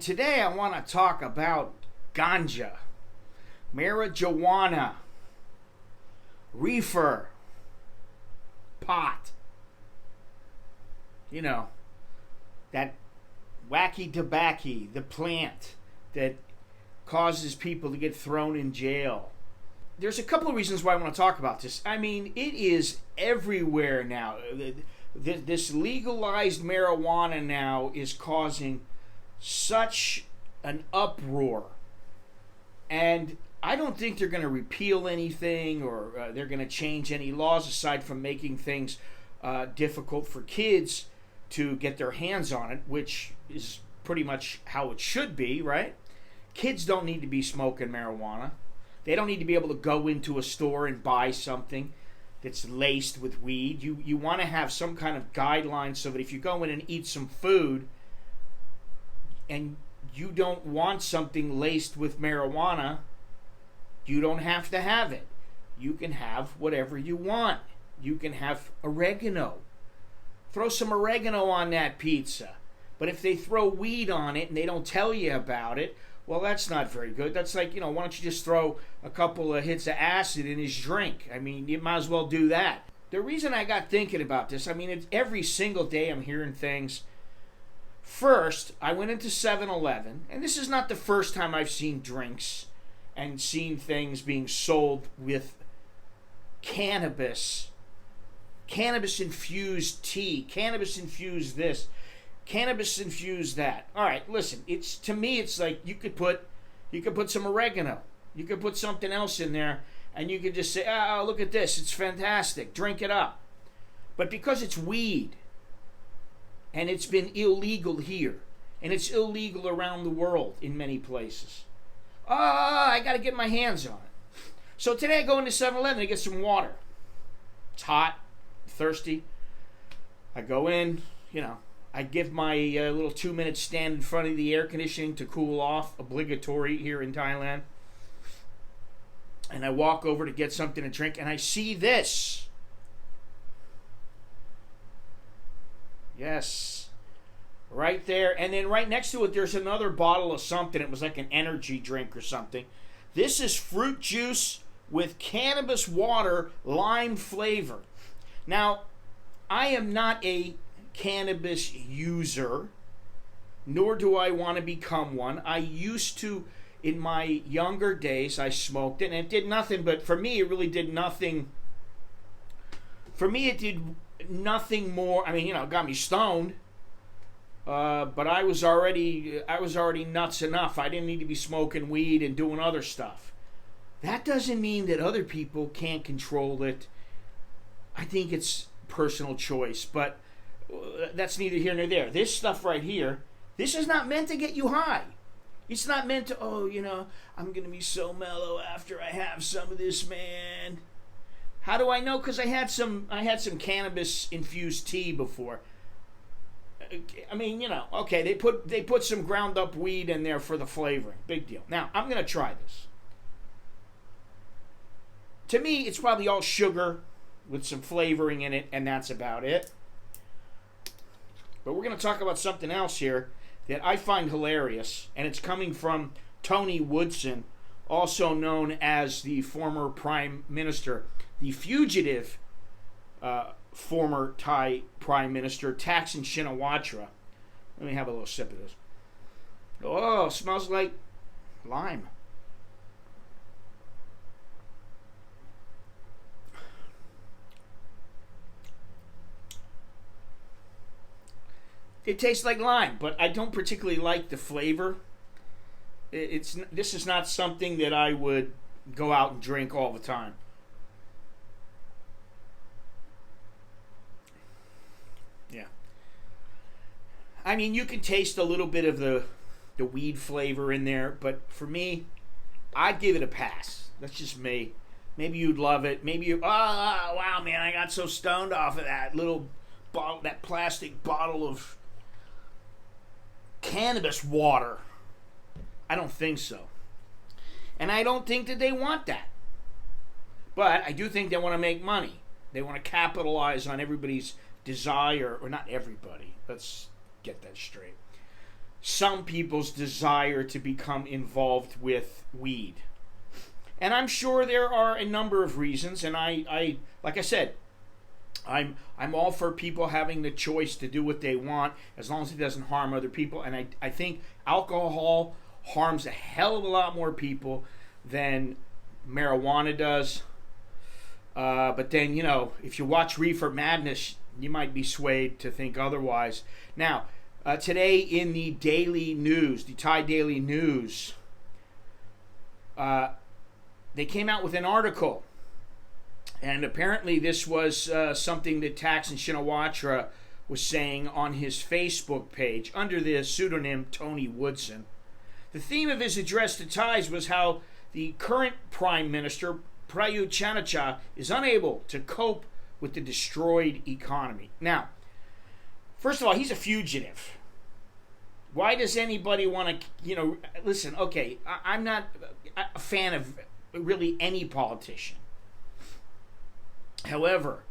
Today I want to talk about ganja, marijuana, reefer, pot. You know, that wacky tobacco, the plant that causes people to get thrown in jail. There's a couple of reasons why I want to talk about this. I mean, it is everywhere now. This legalized marijuana now is causing such an uproar. And I don't think they're going to repeal anything or they're going to change any laws aside from making things difficult for kids to get their hands on it, which is pretty much how it should be, right? Kids don't need to be smoking marijuana. They don't need to be able to go into a store and buy something that's laced with weed. You want to have some kind of guidelines so that if you go in and eat some food and you don't want something laced with marijuana, you don't have to have it. You can have whatever you want. You can have oregano. Throw some oregano on that pizza. But if they throw weed on it and they don't tell you about it, well, that's not very good. That's like, why don't you just throw a couple of hits of acid in his drink? I mean, you might as well do that. The reason I got thinking about this, it's every single day I'm hearing things. First, I went into 7-Eleven, and this is not the first time I've seen drinks and seen things being sold with cannabis infused tea, cannabis infused this, cannabis infused that. All right, listen, to me it's like you could put some oregano, you could put something else in there, and you could just say, "Oh, look at this, it's fantastic, drink it up." But because it's weed, and it's been illegal here, and it's illegal around the world in many places, I got to get my hands on it. So today I go into 7-Eleven to get some water. It's hot, thirsty. I go in, I give my little 2-minute stand in front of the air conditioning to cool off, obligatory here in Thailand. And I walk over to get something to drink, and I see this. Yes, right there. And then right next to it, there's another bottle of something. It was like an energy drink or something. This is fruit juice with cannabis water, lime flavor. Now, I am not a cannabis user, nor do I want to become one. I used to, in my younger days, I smoked it, and it did nothing, but for me, it really did nothing. For me, it did nothing more. It got me stoned, but I was already nuts enough. I didn't need to be smoking weed and doing other stuff. That doesn't mean that other people can't control it. I think it's personal choice, but that's neither here nor there. This stuff right here, this is not meant to get you high. It's not meant to, I'm going to be so mellow after I have some of this, man. How do I know? Because I had some cannabis infused tea before. Okay, they put some ground up weed in there for the flavoring. Big deal. Now, I'm going to try this. To me, it's probably all sugar with some flavoring in it, and that's about it. But we're going to talk about something else here that I find hilarious, and it's coming from Tony Woodson, also known as the former Prime Minister, the fugitive former Thai Prime Minister, Thaksin. Let me have a little sip of this. Oh, smells like lime. It tastes like lime, but I don't particularly like the flavor. This is not something that I would go out and drink all the time. Yeah. You can taste a little bit of the weed flavor in there, but for me, I'd give it a pass. That's just me. Maybe you'd love it. Maybe you, wow, man, I got so stoned off of that little bottle, that plastic bottle of cannabis water. I don't think so. And I don't think that they want that. But I do think they want to make money. They want to capitalize on everybody's desire, or not everybody. Let's get that straight. some people's desire to become involved with weed. And I'm sure there are a number of reasons, and I like I said, I'm all for people having the choice to do what they want as long as it doesn't harm other people. And I think alcohol harms a hell of a lot more people than marijuana does. But then, if you watch Reefer Madness, you might be swayed to think otherwise. Now, today in the daily news, the Thai daily news, they came out with an article. And apparently this was something that Thaksin Shinawatra was saying on his Facebook page under the pseudonym Tony Woodson. The theme of his address to Thais was how the current Prime Minister, Prayut Chan-o-cha, is unable to cope with the destroyed economy. Now, first of all, he's a fugitive. Why does anybody want to, listen, okay, I'm not a fan of really any politician. However,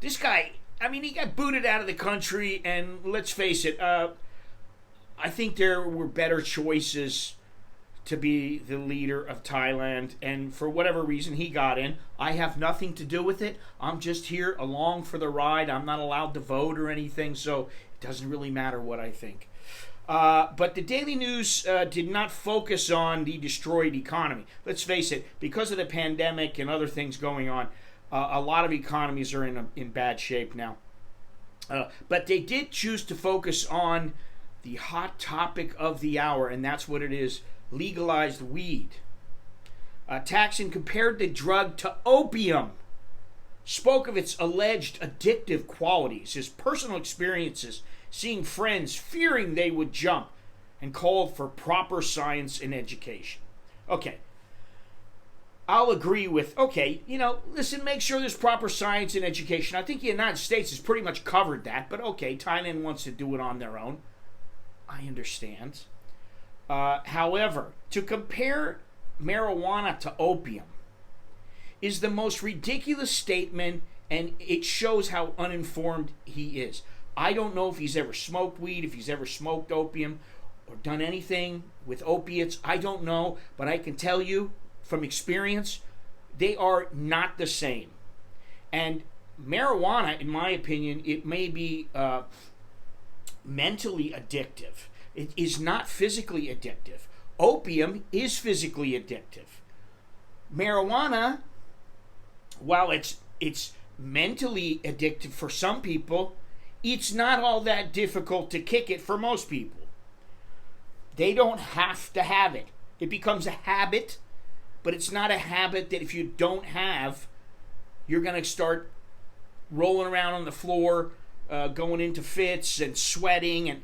this guy, he got booted out of the country, and let's face it, I think there were better choices to be the leader of Thailand, and for whatever reason he got in. I have nothing to do with it. I'm just here along for the ride. I'm not allowed to vote or anything, so it doesn't really matter what I think. But the Daily News did not focus on the destroyed economy. Let's face it, because of the pandemic and other things going on, a lot of economies are in bad shape now. But they did choose to focus on the hot topic of the hour, and that's what it is: legalized weed. Thaksin compared the drug to opium, spoke of its alleged addictive qualities, his personal experiences, seeing friends fearing they would jump, and called for proper science and education. Okay. I'll agree with, listen, make sure there's proper science and education. I think the United States has pretty much covered that, but okay, Thailand wants to do it on their own. I understand. However, to compare marijuana to opium is the most ridiculous statement, and it shows how uninformed he is. I don't know if he's ever smoked weed, if he's ever smoked opium, or done anything with opiates. I don't know, but I can tell you from experience, they are not the same. And marijuana, in my opinion, it may be mentally addictive. It is not physically addictive. Opium is physically addictive. Marijuana, while it's mentally addictive for some people, it's not all that difficult to kick it for most people. They don't have to have it. It becomes a habit, but it's not a habit that if you don't have, you're going to start rolling around on the floor, going into fits and sweating. And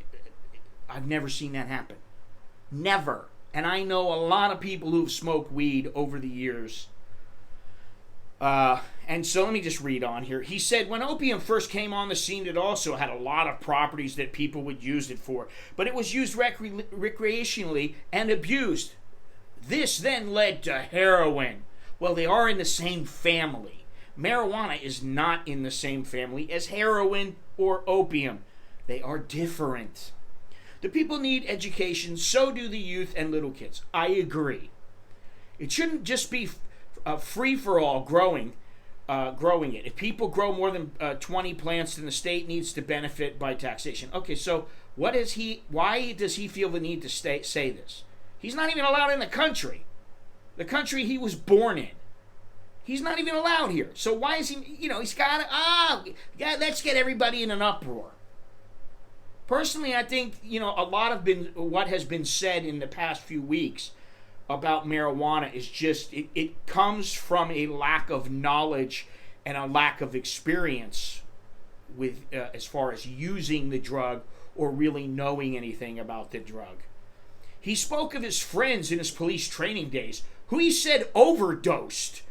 I've never seen that happen. Never. And I know a lot of people who've smoked weed over the years. And so let me just read on here. He said, when opium first came on the scene, it also had a lot of properties that people would use it for. But it was used recreationally and abused. This then led to heroin. Well, they are in the same family. Marijuana is not in the same family as heroin or opium. They are different. The people need education, so do the youth and little kids. I agree. It shouldn't just be free for all growing it. If people grow more than 20 plants, then the state needs to benefit by taxation. Okay, so why does he feel the need to say this? He's not even allowed in the country he was born in. He's not even allowed here. So why is he, he's got to, let's get everybody in an uproar. Personally, I think, a lot of what has been said in the past few weeks about marijuana is just, it comes from a lack of knowledge and a lack of experience with as far as using the drug or really knowing anything about the drug. He spoke of his friends in his police training days, who he said overdosed,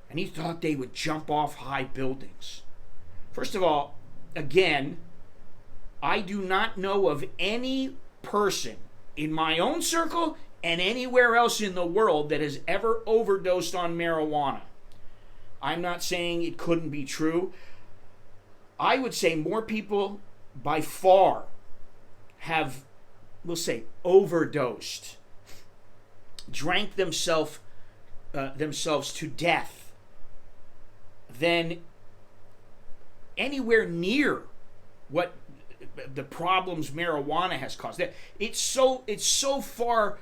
and he thought they would jump off high buildings. First of all, again, I do not know of any person in my own circle and anywhere else in the world that has ever overdosed on marijuana. I'm not saying it couldn't be true. I would say more people by far have we'll say, overdosed, drank themselves to death, than anywhere near what the problems marijuana has caused. It's so far,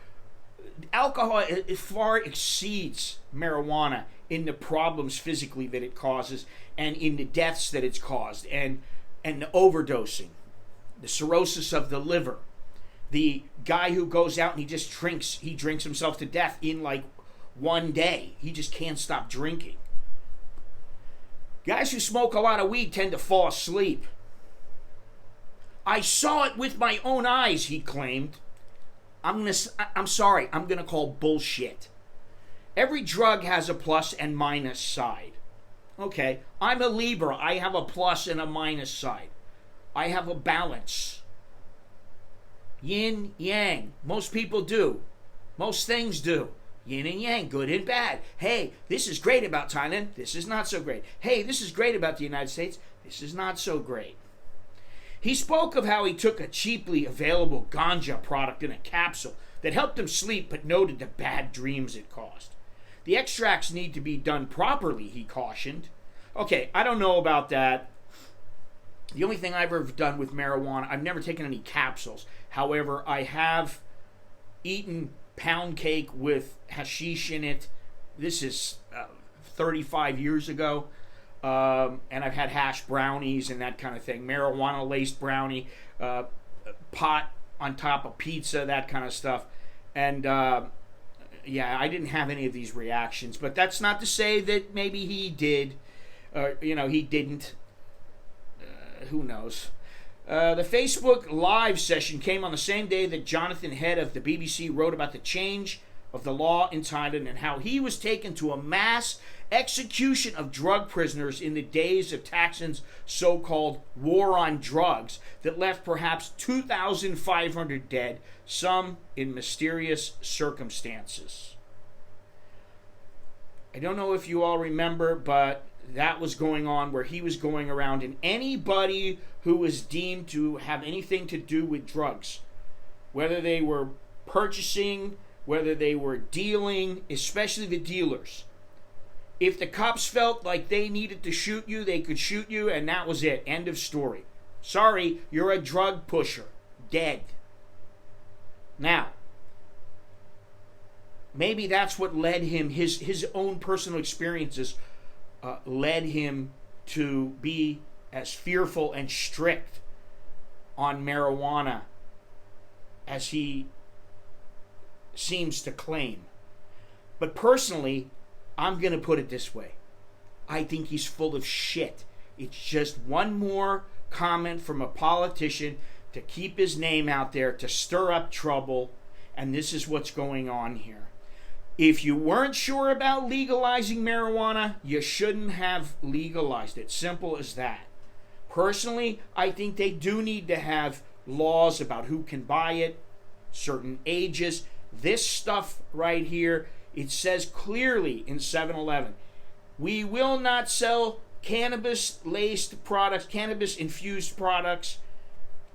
alcohol, it far exceeds marijuana in the problems physically that it causes, and in the deaths that it's caused, and the overdosing, the cirrhosis of the liver, the guy who goes out and he drinks himself to death in like one day. He just can't stop drinking. Guys who smoke a lot of weed tend to fall asleep. I saw it with my own eyes, he claimed. I'm sorry, I'm gonna call bullshit. Every drug has a plus and minus side. Okay, I'm a Libra. I have a plus and a minus side. I have a balance. Yin, yang. Most people do. Most things do. Yin and yang, good and bad. Hey, this is great about Thailand. This is not so great. Hey, this is great about the United States. This is not so great. He spoke of how he took a cheaply available ganja product in a capsule that helped him sleep, but noted the bad dreams it caused. The extracts need to be done properly, he cautioned. Okay, I don't know about that. The only thing I've ever done with marijuana, I've never taken any capsules. However, I have eaten pound cake with hashish in it. This is 35 years ago. And I've had hash brownies and that kind of thing. Marijuana laced brownie, pot on top of pizza, that kind of stuff. And yeah, I didn't have any of these reactions. But that's not to say that maybe he did. He didn't. Who knows? The Facebook Live session came on the same day that Jonathan Head of the BBC wrote about the change of the law in Thailand and how he was taken to a mass execution of drug prisoners in the days of Thaksin's so-called war on drugs that left perhaps 2,500 dead, some in mysterious circumstances. I don't know if you all remember, but that was going on where he was going around, and anybody who was deemed to have anything to do with drugs, whether they were purchasing, whether they were dealing, especially the dealers, if the cops felt like they needed to shoot you, they could shoot you, and that was it. End of story. Sorry, you're a drug pusher. Dead. Now, maybe that's what led him, his own personal experiences led him to be as fearful and strict on marijuana as he seems to claim. But personally, I'm going to put it this way. I think he's full of shit. It's just one more comment from a politician to keep his name out there, to stir up trouble, and this is what's going on here. If you weren't sure about legalizing marijuana, you shouldn't have legalized it. Simple as that. Personally, I think they do need to have laws about who can buy it, certain ages. This stuff right here, it says clearly in 7-Eleven, we will not sell cannabis-laced products, cannabis-infused products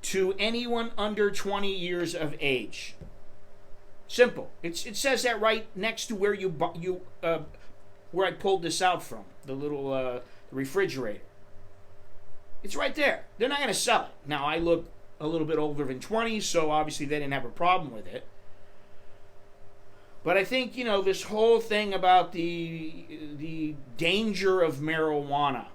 to anyone under 20 years of age. Simple. It says that right next to where where I pulled this out from, the little refrigerator. It's right there. They're not going to sell it. Now, I look a little bit older than 20, so obviously they didn't have a problem with it. But I think, this whole thing about the danger of marijuana.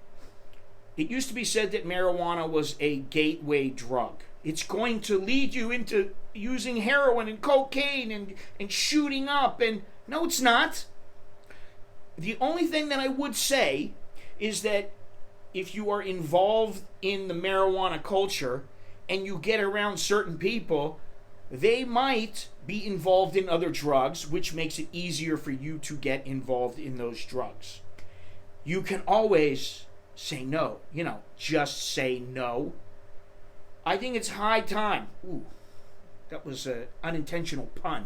It used to be said that marijuana was a gateway drug. It's going to lead you into using heroin and cocaine and shooting up. And no, it's not. The only thing that I would say is that if you are involved in the marijuana culture and you get around certain people, they might be involved in other drugs, which makes it easier for you to get involved in those drugs. You can always say no. Just say no. I think it's high time. Ooh, that was an unintentional pun.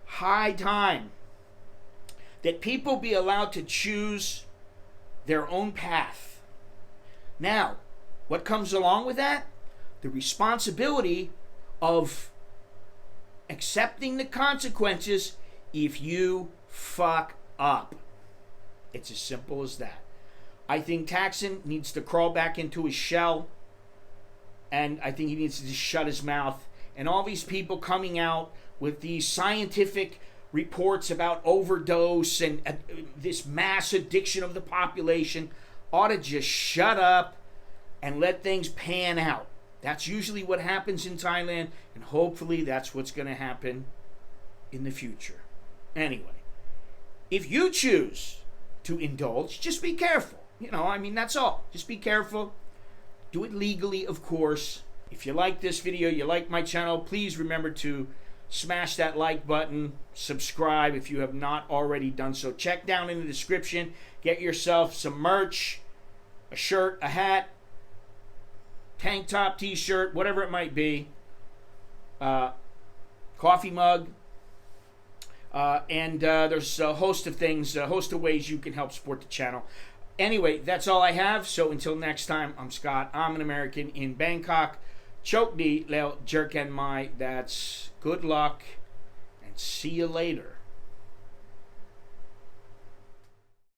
High time that people be allowed to choose their own path. Now, what comes along with that? The responsibility of accepting the consequences if you fuck up. It's as simple as that. I think Thaksin needs to crawl back into his shell, and I think he needs to just shut his mouth. And all these people coming out with these scientific reports about overdose and this mass addiction of the population ought to just shut up and let things pan out. That's usually what happens in Thailand, and hopefully that's what's going to happen in the future. Anyway, if you choose to indulge, just be careful. That's all. Just be careful. Do it legally, of course. If you like this video, you like my channel, please remember to smash that like button, subscribe if you have not already done so. Check down in the description, get yourself some merch, a shirt, a hat, tank top, t-shirt, whatever it might be, coffee mug, and there's a host of things, a host of ways you can help support the channel. Anyway, that's all I have. So until next time, I'm Scott. I'm an American in Bangkok. Chok di leo jerken mai. That's good luck and see you later.